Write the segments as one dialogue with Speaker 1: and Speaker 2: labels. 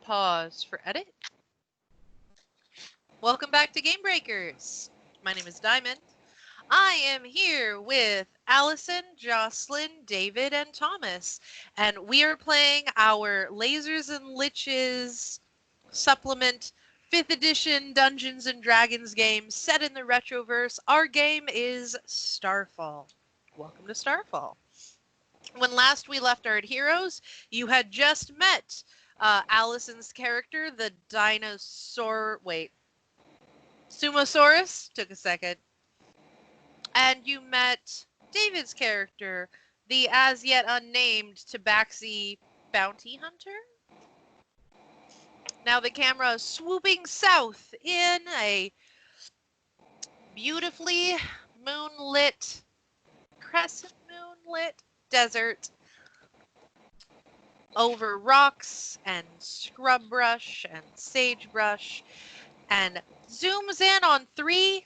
Speaker 1: Pause for edit. Welcome back to Game Breakers. My name is Diamond. I am here with Allison, Jocelyn, David, and Thomas, and we are playing our Lasers and Liches supplement 5th edition Dungeons and Dragons game set in the Retroverse. Our game is Starfall. Welcome to Starfall. When last we left our heroes, you had just met Allison's character, the dinosaur. Wait. Sumosaurus? Took a second. And you met David's character, the as yet unnamed Tabaxi bounty hunter. Now the camera is swooping south in a beautifully moonlit, crescent moonlit desert over rocks and scrub brush and sagebrush, and zooms in on 3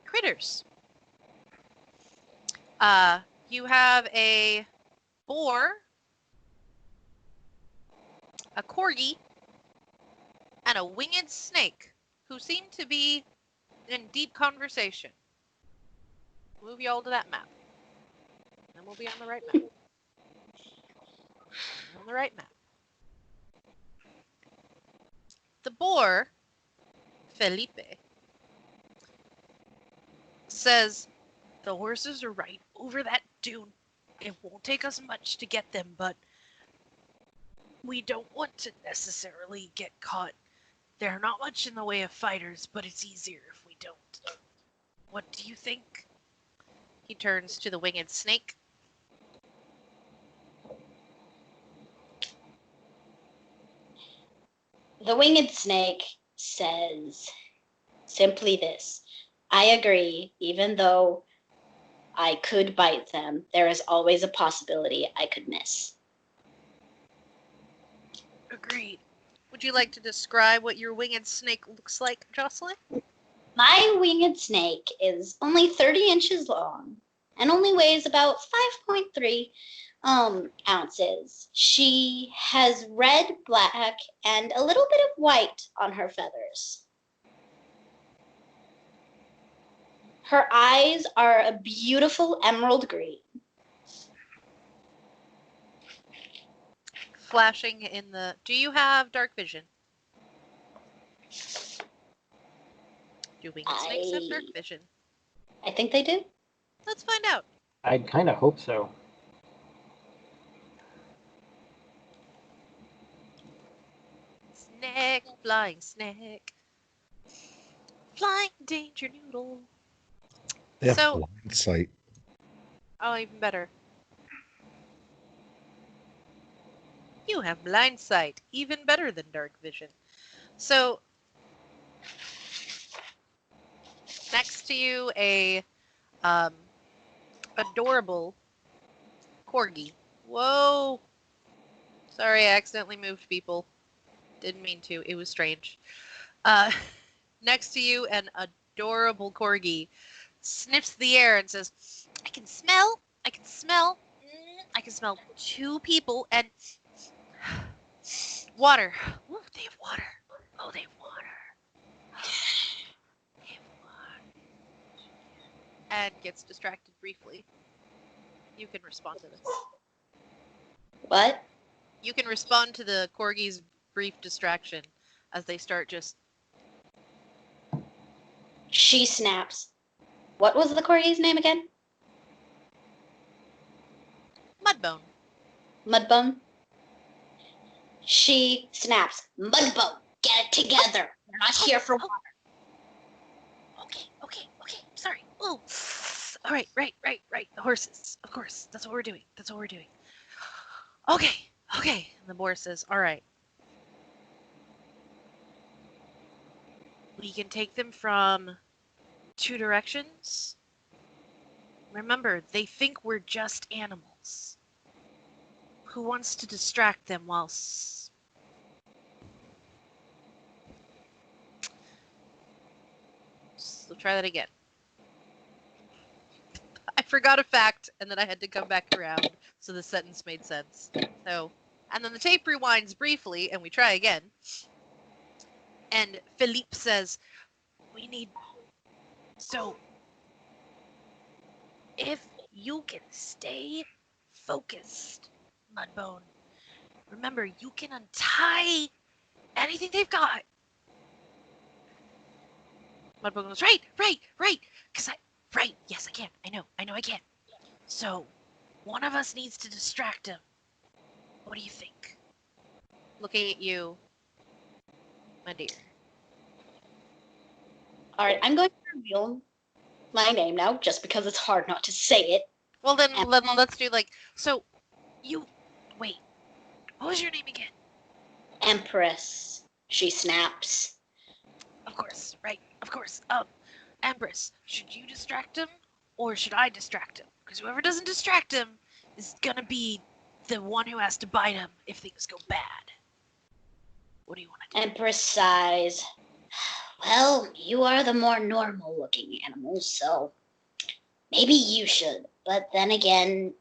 Speaker 1: critters. You have a boar, a corgi, and a winged snake who seem to be in deep conversation. Move y'all to that map. And we'll be on the right map. On the right map. The boar, Felipe, says, "The horses are right over that dune. It won't take us much to get them, but we don't want to necessarily get caught. They're not much in the way of fighters, but it's easier if we don't. What do you think?" He turns to the winged snake.
Speaker 2: The winged snake says simply this: I agree, even though I could bite them, there is always a possibility I could miss.
Speaker 1: Agreed. Would you like to describe what your winged snake looks like, Jocelyn?
Speaker 2: My winged snake is only 30 inches long and only weighs about 5.3 ounces. She has red, black, and a little bit of white on her feathers. Her eyes are a beautiful emerald green.
Speaker 1: Flashing in the... Do you have dark vision? Do winged snakes have dark vision?
Speaker 2: I think they do.
Speaker 1: Let's find out.
Speaker 3: I kind of hope so.
Speaker 1: Snake, flying snake. Flying danger noodle.
Speaker 4: They have
Speaker 1: So-
Speaker 4: blind sight.
Speaker 1: Oh, even better. You have blind sight, even better than dark vision. So, next to you, a adorable corgi. Whoa! Sorry, I accidentally moved people. Didn't mean to. It was strange. Next to you, an adorable corgi sniffs the air and says, I can smell 2 people and water. Ooh, they have water. Oh, they have water. They have water. And gets distracted briefly. You can respond to this.
Speaker 2: What?
Speaker 1: You can respond to the corgi's brief distraction as they start just...
Speaker 2: She snaps. What was the corgi's name again?
Speaker 1: Mudbone.
Speaker 2: Mudbone? She snaps. Mudbone, get it together. We're not here for water.
Speaker 1: Okay. Sorry. Oh. All right. Right. The horses. Of course. That's what we're doing. Okay. And the boar says, all right. We can take them from 2 directions. Remember, they think we're just animals. Who wants to distract them whilst... So try that again. I forgot a fact, and then I had to come back around, so the sentence made sense. So, And then the tape rewinds briefly, and we try again. And Philippe says, we need... So, if you can stay focused, Mudbone, remember, you can untie anything they've got. Mudbone goes, right, right, yes, I can, I know I can. So, one of us needs to distract him. What do you think? Looking at you, my dear.
Speaker 2: All right, I'm going to reveal my name now, just because it's hard not to say it.
Speaker 1: Well, then let's do like, so, wait, what was your name again?
Speaker 2: Empress, she snaps.
Speaker 1: Of course, right, of course. Empress, should you distract him, or should I distract him? Because whoever doesn't distract him is gonna be the one who has to bite him if things go bad. What do you want to do?
Speaker 2: Empress sighs. Well, you are the more normal-looking animal, so maybe you should. But then again,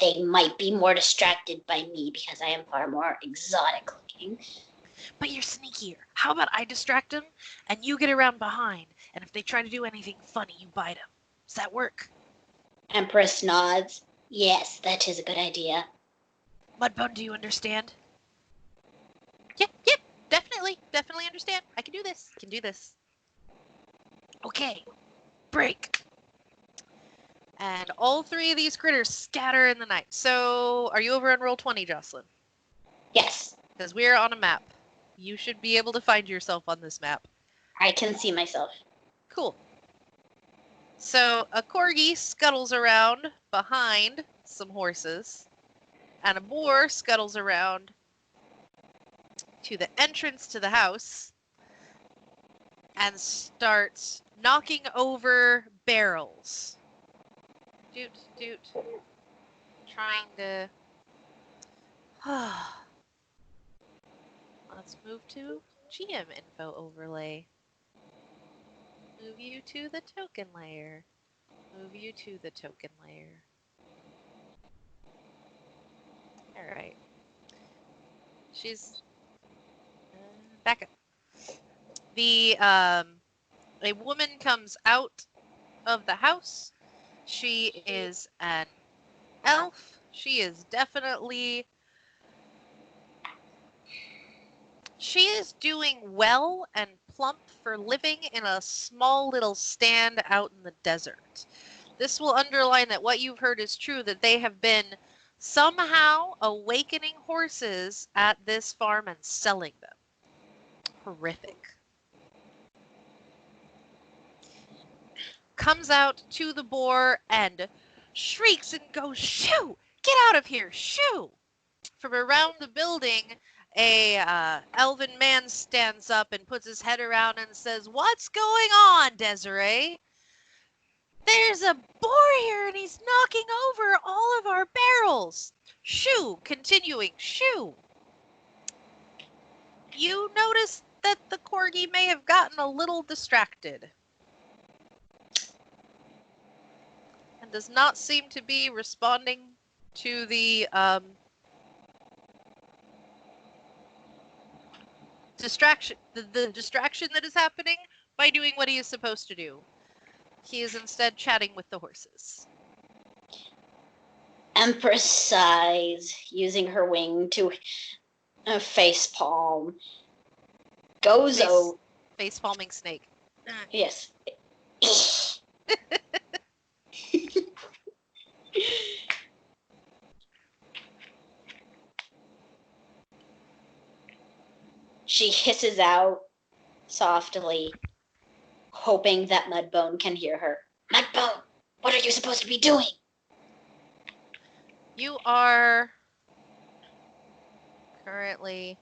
Speaker 2: they might be more distracted by me because I am far more exotic-looking.
Speaker 1: But you're sneakier. How about I distract him, and you get around behind, and if they try to do anything funny, you bite him. Does that work?
Speaker 2: Empress nods. Yes, that is a good idea.
Speaker 1: Mudbone, do you understand? Yep, definitely understand. I can do this. Okay, break. And all three of these critters scatter in the night. So, are you over on roll 20, Jocelyn?
Speaker 2: Yes,
Speaker 1: Because we're on a map. You should be able to find yourself on this map.
Speaker 2: I can see myself.
Speaker 1: Cool. So, a corgi scuttles around behind some horses, and a boar scuttles around to the entrance to the house and starts knocking over barrels. Doot. Trying to... Let's move to GM info overlay. Move you to the token layer. Move you to the token layer. Alright. She's... back up. A woman comes out of the house. She is an elf. She is definitely... She is doing well and plump for living in a small little stand out in the desert. This will underline that what you've heard is true, that they have been somehow awakening horses at this farm and selling them. Horrific. Comes out to the boar and shrieks and goes, shoo! Get out of here, shoo! From around the building, a elven man stands up and puts his head around and says, what's going on, Desiree? There's a boar here and he's knocking over all of our barrels. Shoo! Continuing, shoo! You notice that the corgi may have gotten a little distracted and does not seem to be responding to the distraction, the distraction that is happening by doing what he is supposed to do. He is instead chatting with the horses.
Speaker 2: Empress sighs, using her wing to face palm. Goes over.
Speaker 1: Face palming snake.
Speaker 2: Yes. She hisses out softly, hoping that Mudbone can hear her. Mudbone, what are you supposed to be doing?
Speaker 1: You are currently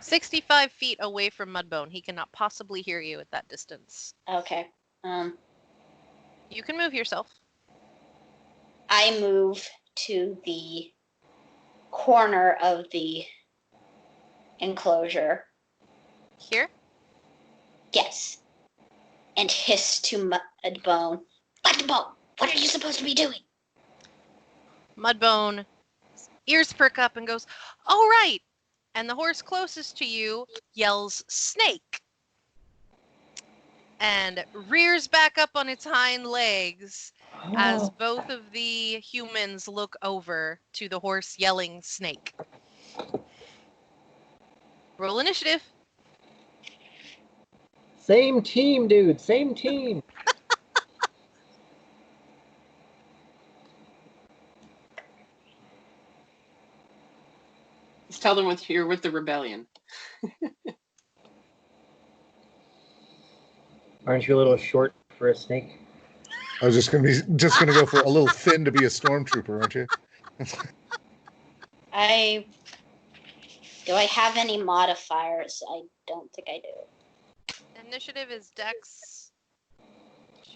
Speaker 1: 65 feet away from Mudbone. He cannot possibly hear you at that distance.
Speaker 2: Okay.
Speaker 1: You can move yourself.
Speaker 2: I move to the corner of the enclosure.
Speaker 1: Here?
Speaker 2: Yes. And hiss to Mudbone. Mudbone, what are you supposed to be doing?
Speaker 1: Mudbone ears perk up and goes, "Oh, right." And the horse closest to you yells, "Snake," and rears back up on its hind legs as
Speaker 3: Oh,
Speaker 1: both of the humans look over to the horse yelling, "Snake." Roll initiative.
Speaker 3: same team, dude. Same team.
Speaker 4: Just tell them you're with the rebellion.
Speaker 3: Aren't you a little short for a snake?
Speaker 5: I was just gonna go for a little thin to be a stormtrooper, aren't you?
Speaker 2: Do I have any modifiers? I don't think I do.
Speaker 1: Initiative is Dex.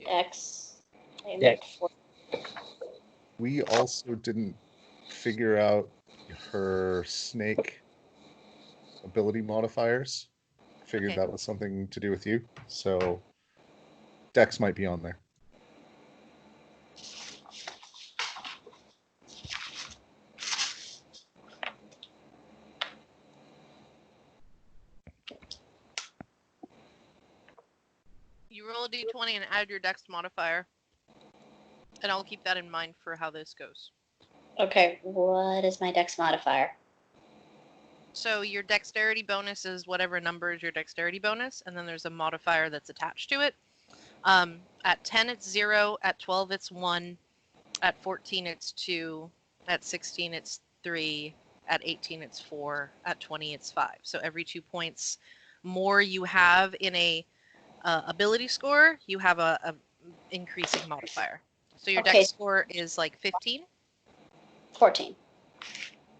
Speaker 2: X. I
Speaker 3: Dex.
Speaker 2: four.
Speaker 5: We also didn't figure out her snake ability modifiers. Figured
Speaker 1: Okay.
Speaker 5: that was something to do with you. So Dex might be on there.
Speaker 1: You roll a d20 and add your Dex modifier. And I'll keep that in mind for how this goes.
Speaker 2: Okay, what is my Dex modifier?
Speaker 1: So your dexterity bonus is whatever number is your dexterity bonus, and then there's a modifier that's attached to it. At 10, it's 0. At 12, it's 1. At 14, it's 2. At 16, it's 3. At 18, it's 4. At 20, it's 5. So every 2 points more you have in a ability score, you have a increasing modifier. So your
Speaker 2: Okay.
Speaker 1: dex score is like 15.
Speaker 2: 14.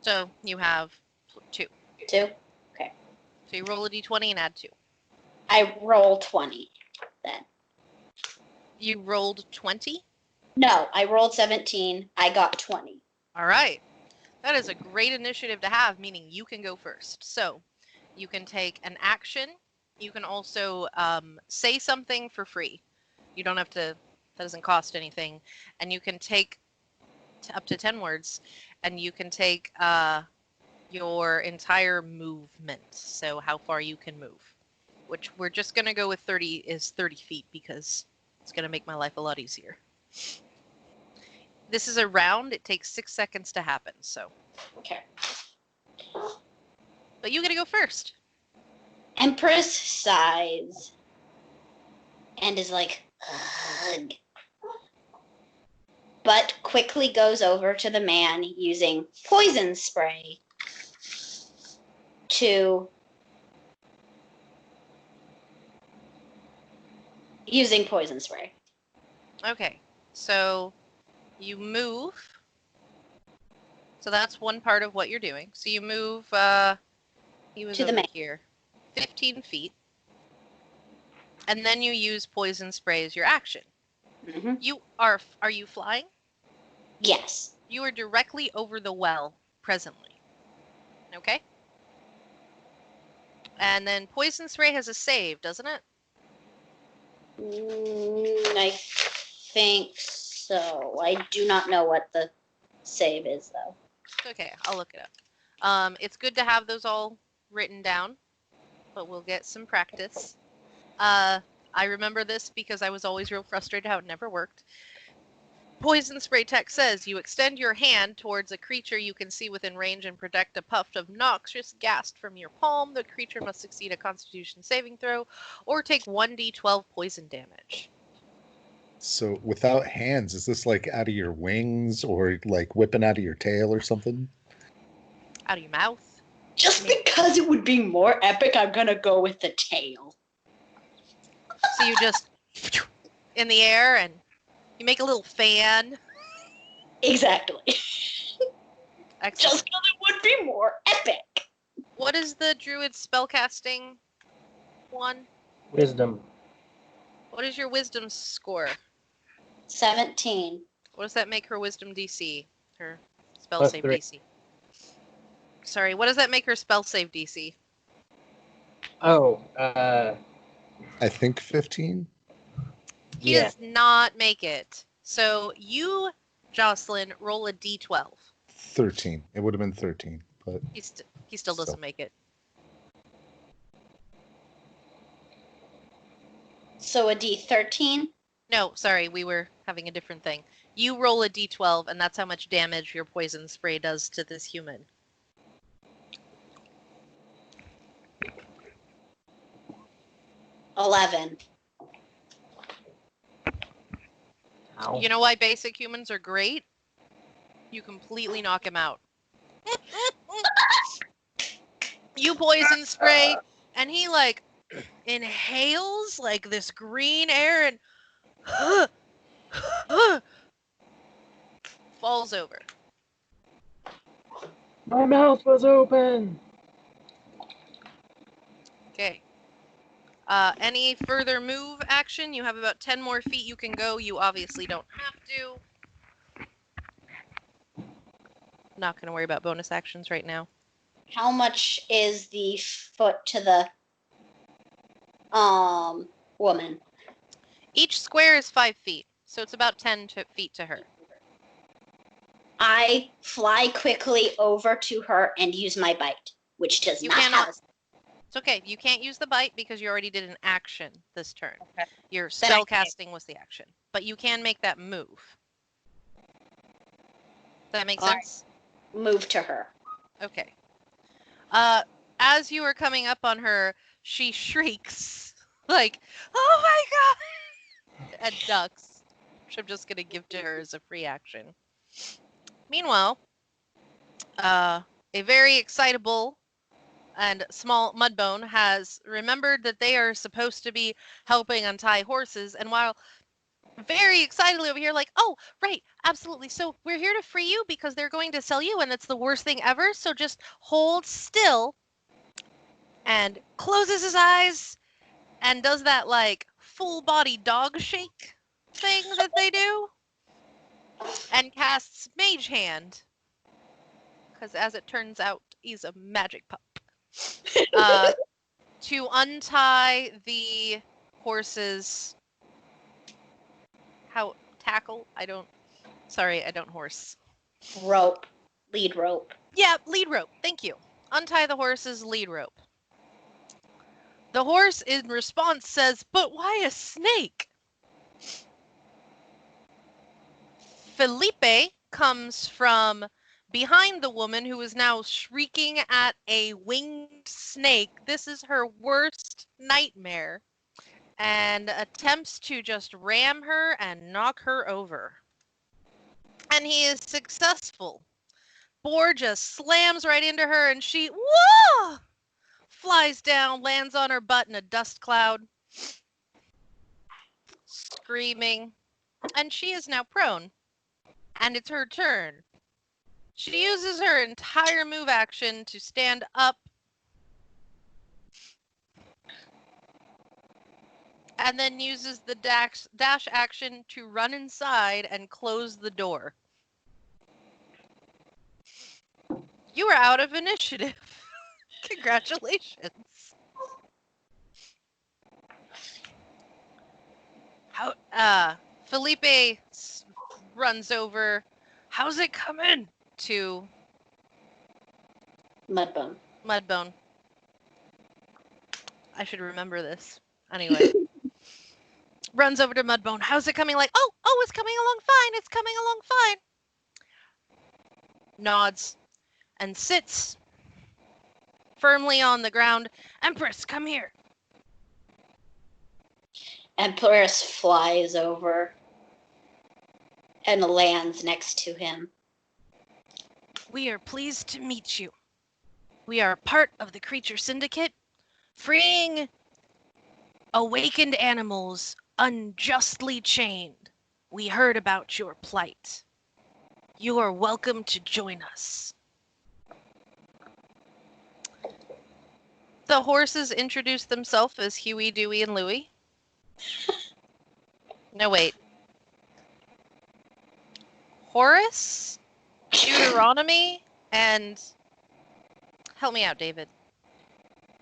Speaker 1: So you have 2.
Speaker 2: 2.
Speaker 1: So you roll a d20 and add 2.
Speaker 2: I roll 20 then.
Speaker 1: You rolled 20?
Speaker 2: No, I rolled 17. I got 20.
Speaker 1: All right. That is a great initiative to have, meaning you can go first. So you can take an action. You can also say something for free. You don't have to, that doesn't cost anything. And you can take up to 10 words, and you can take your entire movement. So how far you can move, which we're just going to go with 30 is 30 feet because it's going to make my life a lot easier. This is a round. It takes 6 seconds to happen. So.
Speaker 2: Okay.
Speaker 1: But you gotta go first.
Speaker 2: Empress sighs and is like, ugh. But quickly goes over to the man using poison spray to using poison spray.
Speaker 1: Okay, so you move. So that's one part of what you're doing. So you move, he was
Speaker 2: To the
Speaker 1: over
Speaker 2: man.
Speaker 1: here, 15 feet. And then you use poison spray as your action.
Speaker 2: Mm-hmm.
Speaker 1: You are you flying?
Speaker 2: Yes.
Speaker 1: You are directly over the well presently. Okay? And then poison spray has a save, doesn't it?
Speaker 2: I think so. I do not know what the save is, though.
Speaker 1: Okay, I'll look it up. It's good to have those all written down, but we'll get some practice. I remember this because I was always real frustrated how it never worked. Poison spray text says you extend your hand towards a creature you can see within range and project a puff of noxious gas from your palm. The creature must succeed a Constitution saving throw or take 1d12 poison damage.
Speaker 5: So without hands, is this like out of your wings or like whipping out of your tail or something?
Speaker 1: Out of your mouth.
Speaker 2: Just because it would be more epic, I'm gonna go with the tail.
Speaker 1: So you just in the air and you make a little fan.
Speaker 2: Exactly.
Speaker 1: Excellent.
Speaker 2: Just because it would be more epic.
Speaker 1: What is the druid spellcasting one?
Speaker 3: Wisdom.
Speaker 1: What is your wisdom score?
Speaker 2: 17.
Speaker 1: What does that make her wisdom DC? Her spell
Speaker 3: Plus
Speaker 1: save
Speaker 3: 3.
Speaker 1: DC. Sorry, what does that make her spell save DC?
Speaker 3: Oh,
Speaker 5: I think 15.
Speaker 1: He
Speaker 3: yeah.
Speaker 1: does not make it. So you, Jocelyn, roll a d12.
Speaker 5: 13. It would have been 13, but
Speaker 1: He still doesn't make it.
Speaker 2: So a D13.
Speaker 1: No, sorry, we were having a different thing. You roll a d12, and that's how much damage your poison spray does to this human.
Speaker 2: $11.
Speaker 3: Ow.
Speaker 1: You know why basic humans are great? You completely knock him out. You poison spray, and he like inhales like this green air and falls over.
Speaker 3: My mouth was open.
Speaker 1: Okay. Any further move action? You have about 10 more feet you can go. You obviously don't have to. Not going to worry about bonus actions right now.
Speaker 2: How much is the foot to the woman?
Speaker 1: Each square is 5 feet, so it's about 10 feet to her.
Speaker 2: I fly quickly over to her and use my bite, which does
Speaker 1: You
Speaker 2: not
Speaker 1: cannot.
Speaker 2: have
Speaker 1: It's okay. You can't use the bite because you already did an action this turn.
Speaker 2: Okay.
Speaker 1: Your
Speaker 2: Then I
Speaker 1: spell casting was the action. But you can make that move. Does that make
Speaker 2: All right.
Speaker 1: sense?
Speaker 2: move to her.
Speaker 1: Okay. As you are coming up on her, she shrieks like, "Oh my god!" and ducks, which I'm just gonna give to her as a free action. Meanwhile, a very excitable and small Mudbone has remembered that they are supposed to be helping untie horses, and while very excitedly over here, like, "Oh, right, absolutely. So we're here to free you because they're going to sell you, and it's the worst thing ever. So just hold still." And closes his eyes and does that like full body dog shake thing that they do, and casts Mage Hand. Because as it turns out, he's a magic pup. To untie the horse's tackle. I don't horse.
Speaker 2: Rope. Lead rope.
Speaker 1: Yeah, lead rope. Thank you. Untie the horse's lead rope. The horse in response says, "But why a snake?" Felipe comes from behind the woman who is now shrieking at a winged snake. This is her worst nightmare. And attempts to just ram her and knock her over. And he is successful. Boar just slams right into her and she whoa, flies down, lands on her butt in a dust cloud, screaming. And she is now prone. And it's her turn. She uses her entire move action to stand up and then uses the dash action to run inside and close the door. You are out of initiative. Congratulations. Felipe runs over. "How's it coming?" to
Speaker 2: Mudbone.
Speaker 1: Mudbone. I should remember this. Anyway. Runs over to Mudbone. "How's it coming?" Like, oh, it's coming along fine. It's coming along fine. Nods and sits firmly on the ground. "Empress, come here."
Speaker 2: Empress flies over and lands next to him.
Speaker 1: "We are pleased to meet you. We are part of the Creature Syndicate, freeing awakened animals unjustly chained. We heard about your plight. You are welcome to join us." The horses introduce themselves as Huey, Dewey, and Louie. No, wait. Horace, Deuteronomy, and... Help me out, David.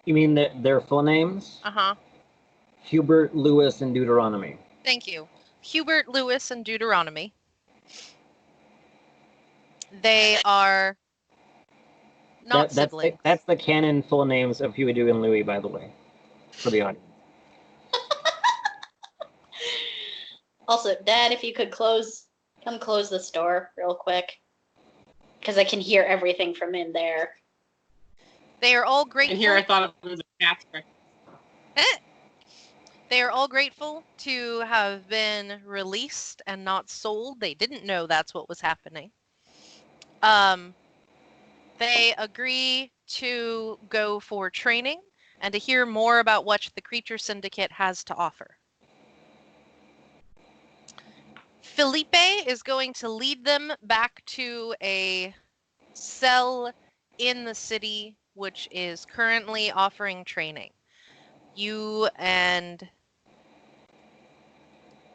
Speaker 3: You mean their full names?
Speaker 1: Uh-huh.
Speaker 3: Hubert, Lewis, and Deuteronomy.
Speaker 1: Thank you. Hubert, Lewis, and Deuteronomy. They are not
Speaker 3: That's
Speaker 1: siblings.
Speaker 3: that's the canon full names of Huey, Dewey, and Louie, by the way, for the audience.
Speaker 2: Also, Dad, if you could come close this door real quick, because I can hear everything from in there.
Speaker 1: They are all
Speaker 4: And
Speaker 1: grateful.
Speaker 4: here I thought it was a cat's breakfast.
Speaker 1: They are all grateful to have been released and not sold. They didn't know that's what was happening. They agree to go for training and to hear more about what the Creature Syndicate has to offer. Felipe is going to lead them back to a cell in the city, which is currently offering training. You and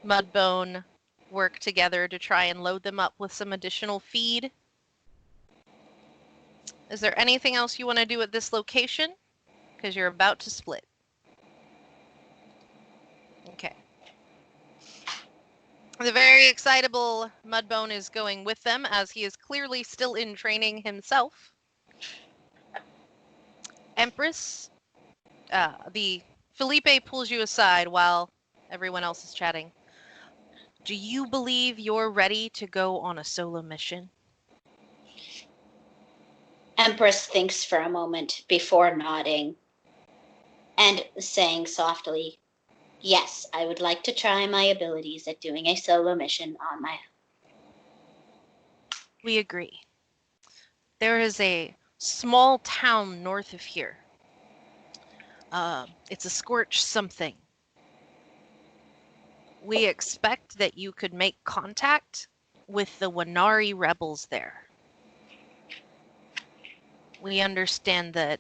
Speaker 1: Mudbone work together to try and load them up with some additional feed. Is there anything else you want to do at this location? Because you're about to split. Okay. The very excitable Mudbone is going with them, as he is clearly still in training himself. Empress, the Felipe pulls you aside while everyone else is chatting. Do you believe you're ready to go on a solo mission?
Speaker 2: Empress thinks for a moment before nodding and saying softly, "Yes, I would like to try my abilities at doing a solo mission on my own."
Speaker 1: We agree. There is a small town north of here. It's a scorch something. We expect that you could make contact with the Wanari rebels there. We understand that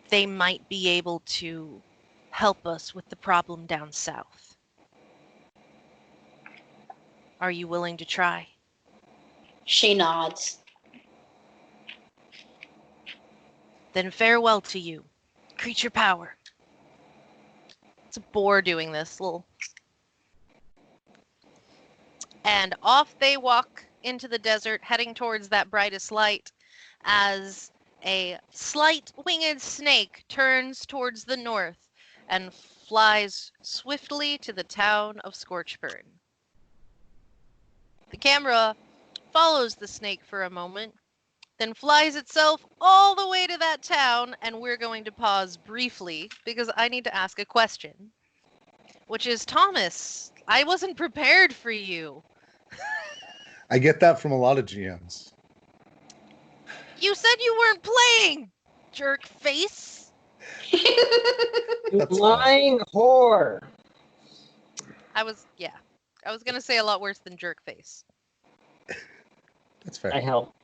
Speaker 1: they might be able to help us with the problem down south. Are you willing to try?
Speaker 2: She nods.
Speaker 1: Then farewell to you. Creature power. It's a boar doing this little. And off they walk into the desert, heading towards that brightest light, as a slight winged snake turns towards the north and flies swiftly to the town of Scorchburn. The camera follows the snake for a moment, then flies itself all the way to that town, and we're going to pause briefly because I need to ask a question, which is, Thomas, I wasn't prepared for you.
Speaker 5: I get that from a lot of GMs.
Speaker 1: You said you weren't playing, jerk face.
Speaker 3: You
Speaker 5: That's
Speaker 3: lying whore.
Speaker 1: I was gonna say a lot worse than jerk face.
Speaker 5: That's fair.
Speaker 3: I help.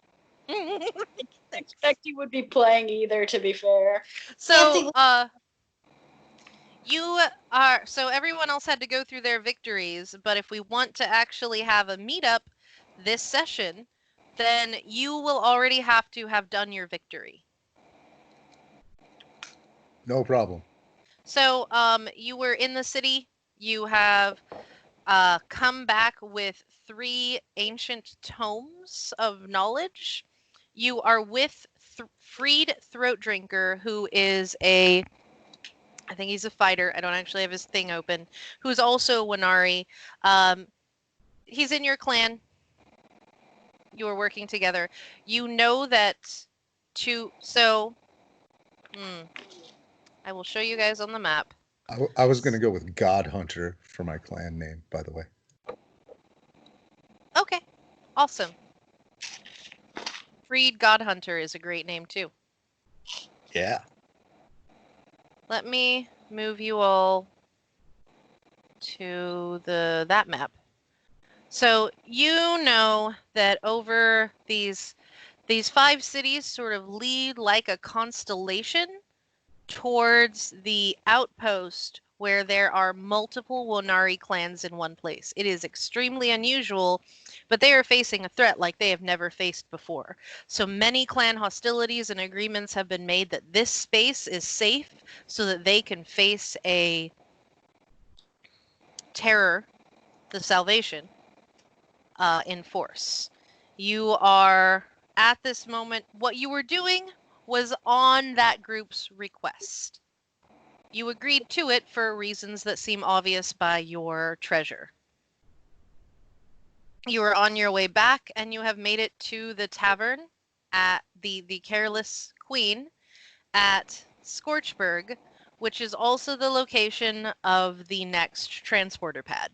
Speaker 2: Expect you would be playing either, to be fair.
Speaker 1: So, so everyone else had to go through their victories, but if we want to actually have a meetup this session, then you will already have to have done your victory.
Speaker 5: No problem.
Speaker 1: So, you were in the city. You have come back with 3 ancient tomes of knowledge. You are with Freed Throat Drinker, who is I think he's a fighter. I don't actually have his thing open. Who's also a Wanari. He's in your clan. You are working together. You know that I will show you guys on the map.
Speaker 5: I was going to go with God Hunter for my clan name, by the way.
Speaker 1: Okay, awesome. Freed God Hunter is a great name too.
Speaker 5: Yeah.
Speaker 1: Let me move you all to that map. So you know that over these 5 cities sort of lead like a constellation towards the outpost where there are multiple Wonari clans in one place. It is extremely unusual, but they are facing a threat like they have never faced before. So many clan hostilities and agreements have been made that this space is safe so that they can face a terror, the Salvation, in force. You are at this moment, what you were doing was on that group's request. You agreed to it for reasons that seem obvious by your treasure. You are on your way back and you have made it to the tavern at the Careless Queen at Scorchburg, which is also the location of the next transporter pad.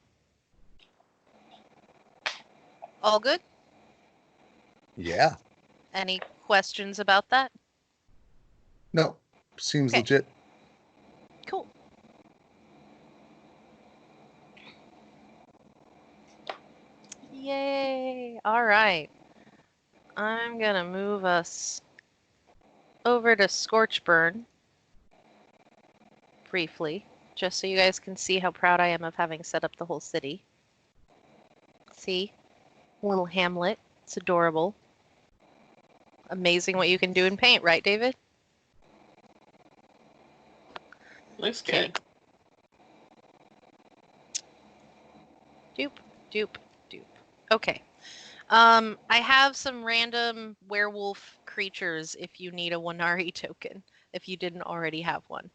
Speaker 1: All good?
Speaker 5: Yeah.
Speaker 1: Any questions about that?
Speaker 5: No. Seems
Speaker 1: Okay.
Speaker 5: legit.
Speaker 1: Cool. Yay! All right. I'm gonna move us over to Scorchburn briefly, just so you guys can see how proud I am of having set up the whole city. See? Little hamlet. It's adorable. Amazing what you can do in paint, right, David?
Speaker 4: Looks
Speaker 1: Okay.
Speaker 4: good.
Speaker 1: Doop, doop, doop. Okay. I have some random werewolf creatures if you need a Wanari token, if you didn't already have one.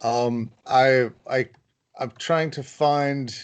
Speaker 5: I'm trying to find